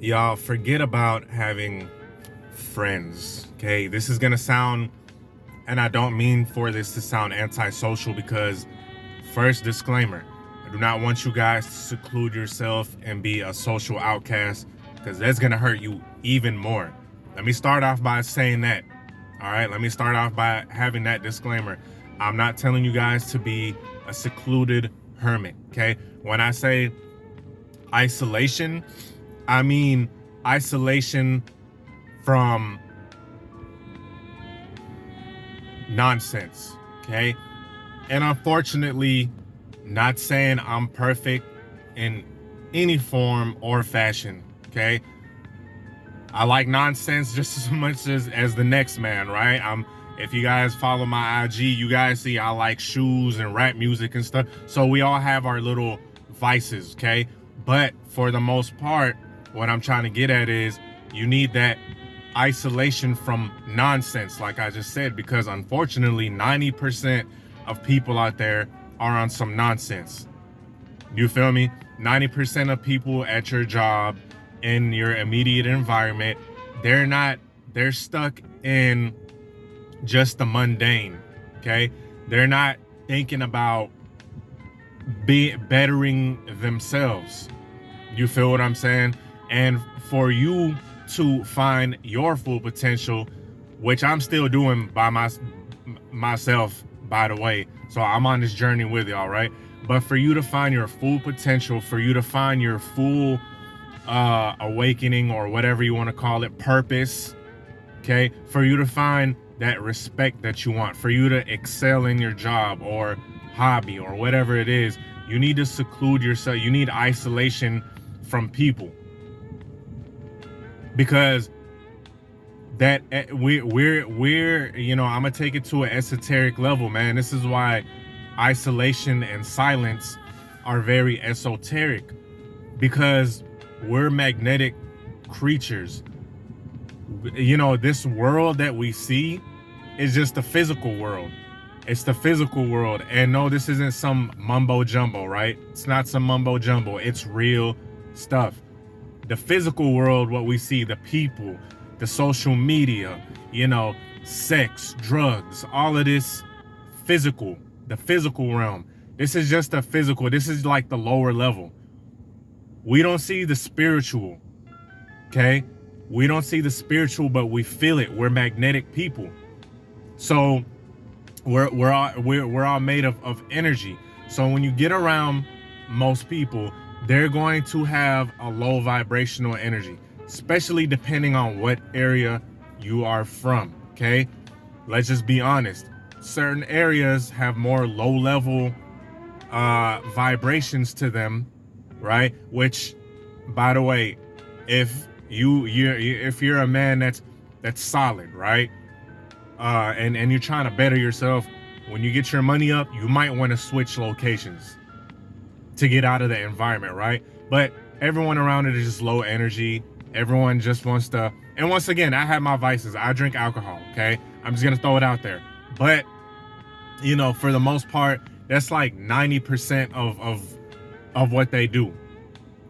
Y'all forget about having friends, okay? This is gonna sound, and I don't mean for this to sound antisocial, because first disclaimer, I do not want you guys to seclude yourself and be a social outcast, because that's gonna hurt you even more. Let me start off by saying that. All right, let me start off by having that disclaimer. I'm not telling you guys to be a secluded hermit, okay? When I say isolation, I mean isolation from nonsense, okay? And unfortunately, not saying I'm perfect in any form or fashion, okay? I like nonsense just as much as the next man, right? If you guys follow my IG, you guys see I like shoes and rap music and stuff. So we all have our little vices, okay? But for the most part, what I'm trying to get at is you need that isolation from nonsense, like I just said, because unfortunately 90% of people out there are on some nonsense. You feel me? 90% of people at your job, in your immediate environment, they're stuck in just the mundane, okay? They're not thinking about bettering themselves. You feel what I'm saying? And for you to find your full potential, which I'm still doing by myself, by the way. So I'm on this journey with y'all, right? But for you to find your full potential, for you to find your full awakening, or whatever you want to call it, purpose, okay? For you to find that respect that you want, for you to excel in your job or hobby or whatever it is, you need to seclude yourself. You need isolation from people, because that we're you know, I'm gonna take it to an esoteric level, man. This is why isolation and silence are very esoteric, because we're magnetic creatures. You know, this world that we see is just the physical world. It's the physical world. And no, this isn't some mumbo jumbo, right? It's not some mumbo jumbo. It's real stuff. The physical world, what we see, the people, the social media, you know, sex, drugs, all of this physical, the physical realm. This is just the physical. This is like the lower level. We don't see the spiritual, okay? We don't see the spiritual, but we feel it. We're magnetic people. So we're all made of energy. So when you get around most people, they're going to have a low vibrational energy, especially depending on what area you are from, okay? Let's just be honest. Certain areas have more low level vibrations to them, right? Which, by the way, if you're a man that's solid, right? And you're trying to better yourself, when you get your money up, you might want to switch locations to get out of the environment, right? But everyone around it is just low energy. Everyone just wants to, and once again, I have my vices. I drink alcohol, okay? I'm just gonna throw it out there. But, you know, for the most part, that's like 90% of what they do.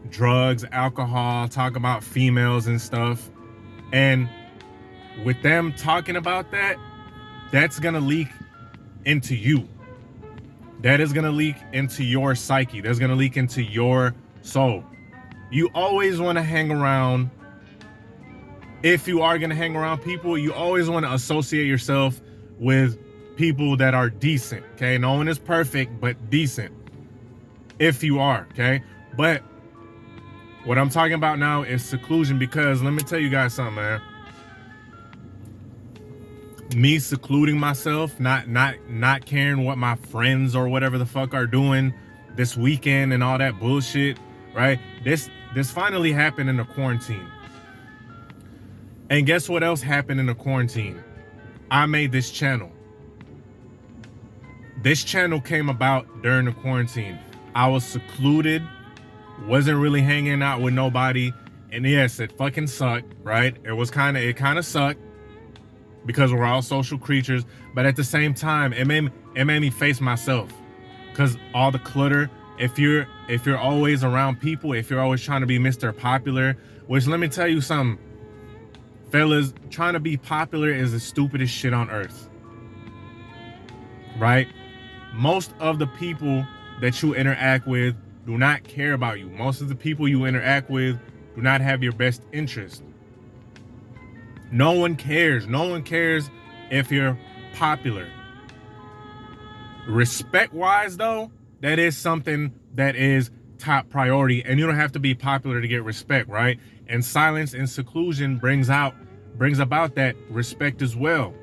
Drugs, alcohol, talk about females and stuff. And with them talking about that, that's gonna leak into you. That is gonna leak into your psyche. That's gonna leak into your soul. You always want to hang around, if you are gonna hang around people, you always want to associate yourself with people that are decent, okay? No one is perfect, but decent, if you are, okay? But what I'm talking about now is seclusion, because let me tell you guys something, man. Me secluding myself, not caring what my friends or whatever the fuck are doing this weekend and all that bullshit, right? This finally happened in the quarantine. And guess what else happened in the quarantine? I made this channel. This channel came about during the quarantine. I was secluded, wasn't really hanging out with nobody, and yes, it fucking sucked, right? It kind of sucked, because we're all social creatures, but at the same time, it made me face myself, because all the clutter if you're always around people, if you're always trying to be Mr. Popular, which let me tell you something, fellas, trying to be popular is the stupidest shit on earth, right? Most of the people that you interact with do not care about you. Most of the people you interact with do not have your best interest. No one cares. No one cares if you're popular. Respect-wise, though, that is something that is top priority, and you don't have to be popular to get respect, right? And silence and seclusion brings about that respect as well.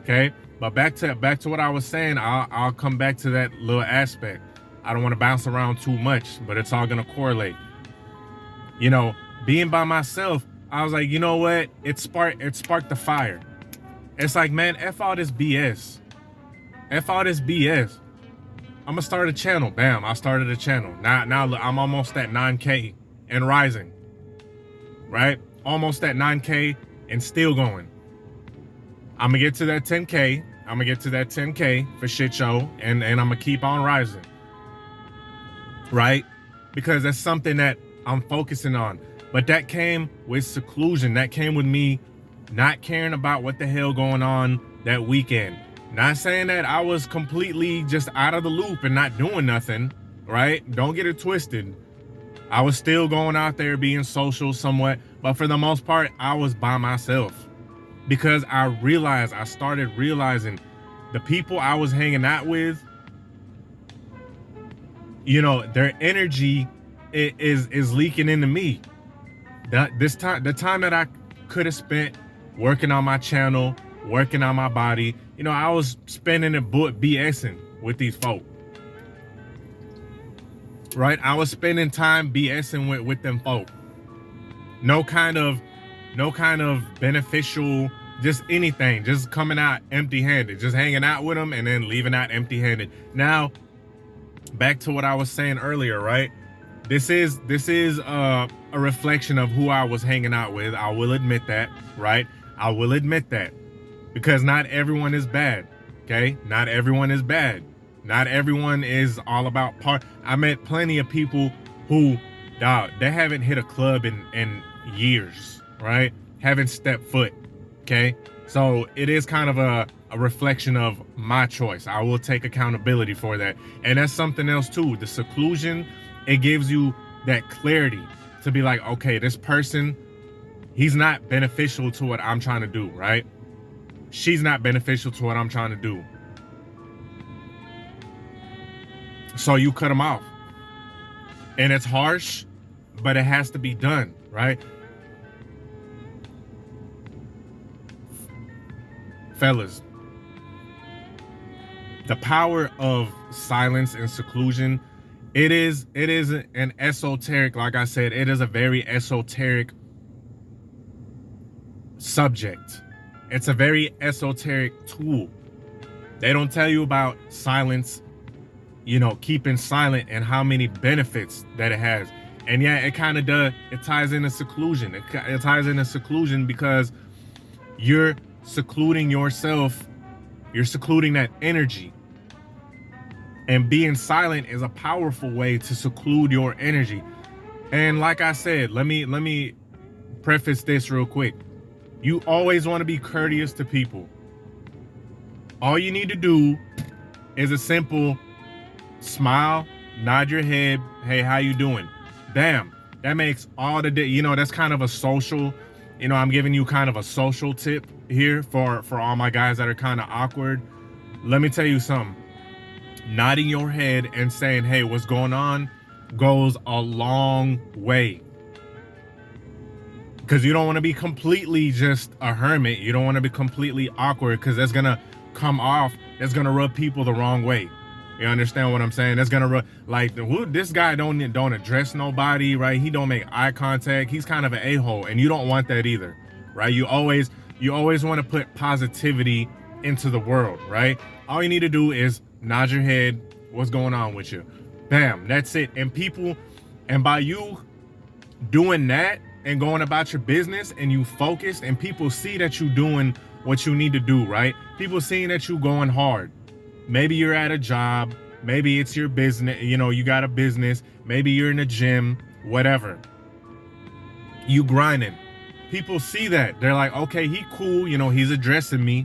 Okay, but back to what I was saying. I'll come back to that little aspect. I don't want to bounce around too much, but it's all gonna correlate. You know, being by myself, I was like, you know what? It sparked the fire. It's like, man, F all this BS. F all this BS. I'm gonna start a channel. Bam, I started a channel. Now I'm almost at 9K and rising. Right? Almost at 9K and still going. I'm gonna get to that 10K. I'm gonna get to that 10K for shit show, and I'm gonna keep on rising. Right? Because that's something that I'm focusing on. But that came with seclusion. That came with me not caring about what the hell going on that weekend. Not saying that I was completely just out of the loop and not doing nothing, right? Don't get it twisted. I was still going out there being social somewhat, but for the most part, I was by myself because I started realizing the people I was hanging out with, you know, their energy is leaking into me. The time that I could have spent working on my channel, working on my body, you know, I was spending it BSing with these folk. Right? I was spending time BSing with them folk. No kind of beneficial, just anything, just coming out empty-handed, just hanging out with them and then leaving out empty-handed. Now, back to what I was saying earlier, right? This is a reflection of who I was hanging out with. I will admit that, right? I will admit that. Because not everyone is bad, okay? Not everyone is bad. Not everyone is all about I met plenty of people who, they haven't hit a club in years, right? Haven't stepped foot, okay? So it is kind of a reflection of my choice. I will take accountability for that. And that's something else too. The seclusion, it gives you that clarity to be like, okay, this person, he's not beneficial to what I'm trying to do, right? She's not beneficial to what I'm trying to do. So you cut them off. And it's harsh, but it has to be done, right? Fellas, the power of silence and seclusion, it is an esoteric, like I said, it is a very esoteric subject. It's a very esoteric tool. They don't tell you about silence, you know, keeping silent and how many benefits that it has. And yeah, it kind of does. It ties into seclusion. It ties into seclusion because you're secluding yourself. You're secluding that energy. And being silent is a powerful way to seclude your energy. And like I said, let me preface this real quick. You always want to be courteous to people. All you need to do is a simple smile, nod your head, hey, how you doing? Damn, that makes all the day. You know, that's kind of a social, you know, I'm giving you kind of a social tip here for all my guys that are kind of awkward. Let me tell you something. Nodding your head and saying, hey, what's going on, goes a long way. Because you don't want to be completely just a hermit. You don't want to be completely awkward, because that's going to come off. That's going to rub people the wrong way. You understand what I'm saying? That's going to rub, like, this guy don't address nobody, right? He don't make eye contact. He's kind of an a-hole, and you don't want that either, right? You always want to put positivity into the world, right? All you need to do is nod your head. What's going on with you? Bam, that's it. And people, and by you doing that and going about your business and you focused, and people see that you doing what you need to do, right? People seeing that you going hard. Maybe you're at a job, Maybe it's your business, you know, you got a business, maybe you're in a gym, whatever. You grinding. People see that. They're like, okay, he cool, you know, he's addressing me.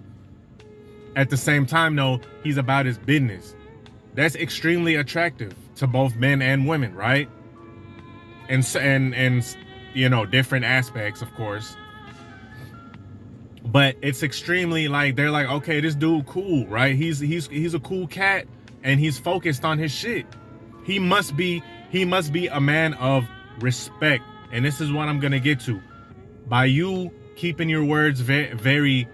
At the same time, though, he's about his business. That's extremely attractive to both men and women, right? And you know, different aspects, of course. But it's extremely like, they're like, okay, this dude cool, right? He's a cool cat, and he's focused on his shit. He must be a man of respect. And this is what I'm gonna get to. By you keeping your words very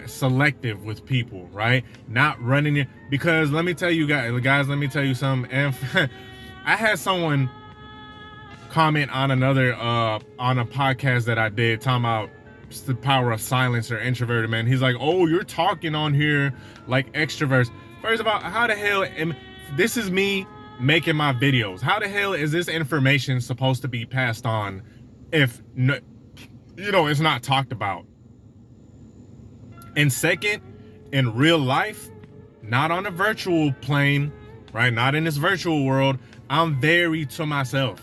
selective with people, right? Not running it, because let me tell you guys, let me tell you something. And I had someone comment on another on a podcast that I did, talking about the power of silence or introverted man. He's like, oh, you're talking on here like extroverts. First of all, how the hell this is me making my videos. How the hell is this information supposed to be passed on if no, you know, it's not talked about? And second, in real life, not on a virtual plane, right? Not in this virtual world. I'm very to myself.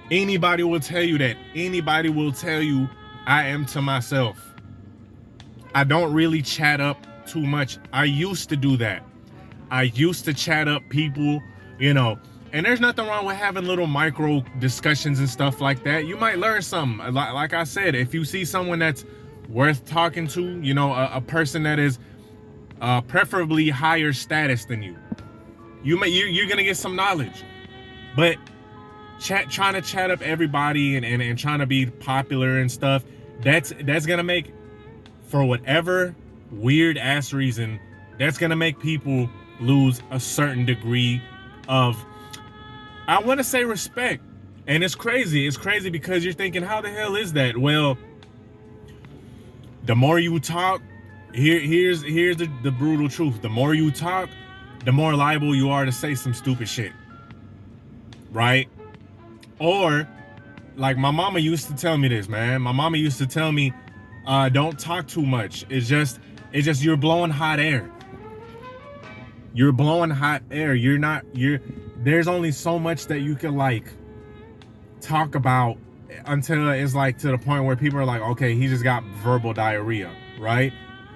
Anybody will tell you that. Anybody will tell you I am to myself. I don't really chat up too much. I used to do that. I used to chat up people, you know, and there's nothing wrong with having little micro discussions and stuff like that. You might learn something. Like I said, if you see someone that's worth talking to, you know, a person that is preferably higher status than you, you're gonna get some knowledge. But trying to chat up everybody and trying to be popular and stuff, that's gonna make, for whatever weird ass reason, that's gonna make people lose a certain degree of, I want to say, respect. And it's crazy. It's crazy because you're thinking, how the hell is that? Well, the more you talk, here's the brutal truth. The more you talk, the more liable you are to say some stupid shit, right? Or, like, my mama used to tell me this, man. My mama used to tell me, don't talk too much. It's just you're blowing hot air. You're blowing hot air. There's only so much that you can, like, talk about until it's like to the point where people are like, okay, he just got verbal diarrhea, right?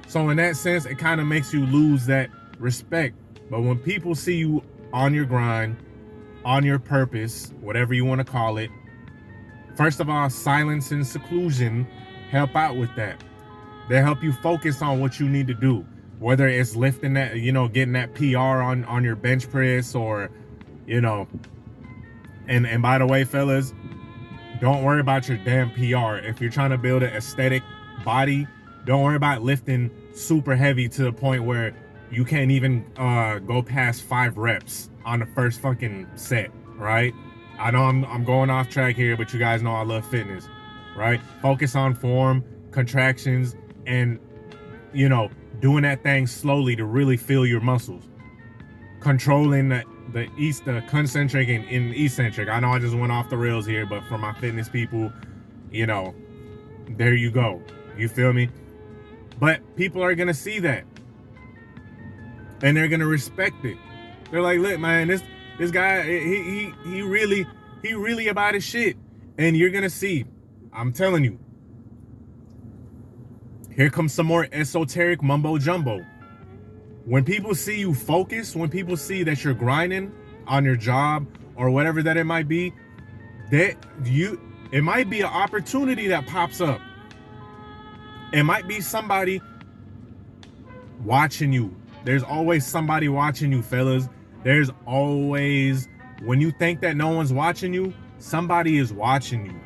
So in that sense, it kind of makes you lose that respect. But when people see you on your grind, on your purpose, whatever you want to call it, first of all, silence and seclusion help out with that. They help you focus on what you need to do, whether it's lifting that, you know, getting that PR on your bench press, or, you know, and by the way, fellas, don't worry about your damn PR. If you're trying to build an aesthetic body, don't worry about lifting super heavy to the point where you can't even go past 5 reps on the first fucking set, right? I know I'm going off track here, but you guys know I love fitness, right? Focus on form, contractions, and, you know, doing that thing slowly to really feel your muscles. Controlling the concentric and eccentric. I know I just went off the rails here, but for my fitness people, you know, there you go. You feel me? But people are gonna see that, and they're gonna respect it. They're like, look, man, this guy, he really about his shit. And you're gonna see, I'm telling you, here comes some more esoteric mumbo jumbo. When people see you focus, when people see that you're grinding on your job or whatever that it might be, it might be an opportunity that pops up. It might be somebody watching you. There's always somebody watching you, fellas. There's always, when you think that no one's watching you, somebody is watching you.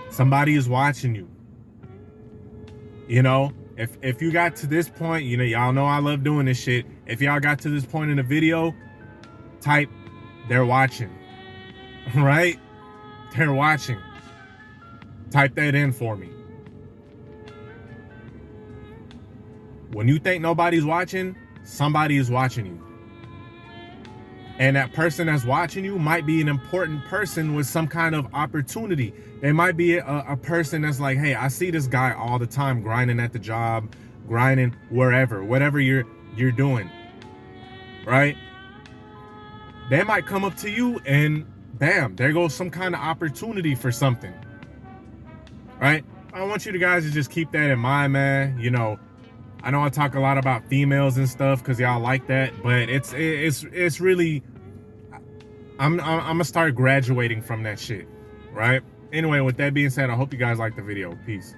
Somebody is watching you. You know, if you got to this point, you know, y'all know I love doing this shit. If y'all got to this point in the video, type, they're watching, right? They're watching. Type that in for me. When you think nobody's watching, somebody is watching you. And that person that's watching you might be an important person with some kind of opportunity. They might be a person that's like, hey, I see this guy all the time grinding at the job, grinding wherever, whatever you're doing. right? They might come up to you and bam, there goes some kind of opportunity for something, right? I want you guys to just keep that in mind, man. You know, I know I talk a lot about females and stuff because y'all like that, but it's really, I'm gonna start graduating from that shit, right? Anyway, with that being said, I hope you guys like the video. Peace.